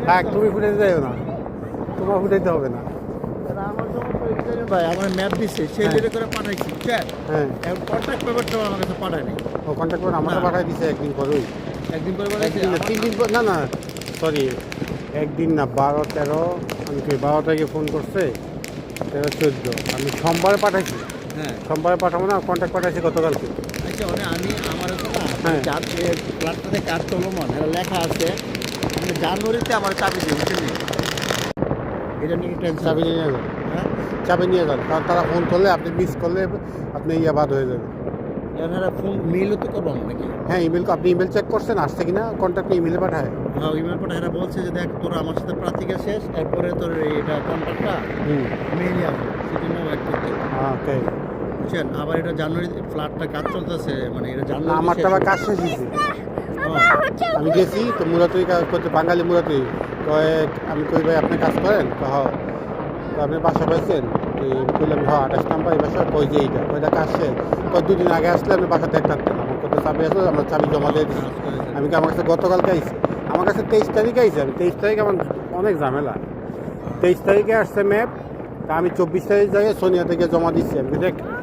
থাক, তুমি ফুটাইতে যাইও না, তোমার ফুটাইতে হবে না। আমার জন্য ভাই আমার ম্যাপ দিচ্ছে সেই ডেটে করে পাঠাইছি, বুঝছেন? হ্যাঁ, এখন কন্ট্যাক্ট পেপারটাও আমার কাছে পাঠায় নাই। ও কন্ট্যাক্ট করে আমাকে না। পাঠাই দিছে একদিন পরেই। একদিন পরে পাঠাইছি, একদিন না, 3 দিন পর, না না সরি, একদিন না, 12-13, আমি কি 12 তারিখে ফোন করছে, 13-14, আমি সোমবারে পাঠাইছি, হ্যাঁ। সোমবারে পাঠাবো না, কন্ট্যাক্ট পাঠাইছি গতকালকে। আচ্ছা মানে আমি আমার হচ্ছে না হ্যাঁ। যার ফ্ল্যাটটাতে কাজ চলমান এটা লেখা আছে মানে জানুয়ারিতে আমার চাবি দিয়ে বুঝছেন নি? এটা নিয়ে টেনশন। চাবি নিয়ে যান, হ্যাঁ, চাবি নিয়ে যান, কারণ তারা ফোন করলে, আপনি মিস করলে আপনি বাদ হয়ে যাবে। এনারা ফোন মেইলও তো করবো নাকি? হ্যাঁ, ইমেল, আপনি ইমেল চেক করছেন আসছে কিনা, কন্ট্যাক্ট ইমেলে পাঠায়। হ্যাঁ, ইমেল পাঠায়, এরা বলছে যে দেখ তোরা আমার সাথে প্রার্থিকা শেষ, এরপরে তোর এটা কন্ট্রাক্টটা মেইলই আসবে, সেজন্য ওয়েট করতে হবে। ওকে। বুঝছেন? আবার এটা জানুয়ারি ফ্ল্যাটটা কাজ চলতেছে, মানে এটা জানুয়ারি আমারটা আবার কাজ শেষ হয়েছে, আমি গেছি তো মুরাতুরি কাজ করতে, বাঙালি মুরাতুরি কয়ে, আমি কই ভাই আপনি কাজ করেন, তো হ, তো আপনি বাসা পাইছেন, কইলাম হ 28 নাম্বার এই বাসা, কই যে এইটা, কয়টা কাজ শেষ, কয় 2 দিন আগে আসলে আপনি বাসাতে একটা থাকতেন, আমার কত চাবি আসলো, আমরা চাবি জমা দিয়ে দিচ্ছি। আমি কি, আমার কাছে গতকালকে আইছে, আমার কাছে 23 তারিখে আইছে, আমি 23 তারিখ আমার অনেক ঝামেলা, 23 তারিখে আসছে ম্যাপ, তা আমি 24 তারিখ যাই সোনিয়া থেকে জমা দিচ্ছি, আমি দেখ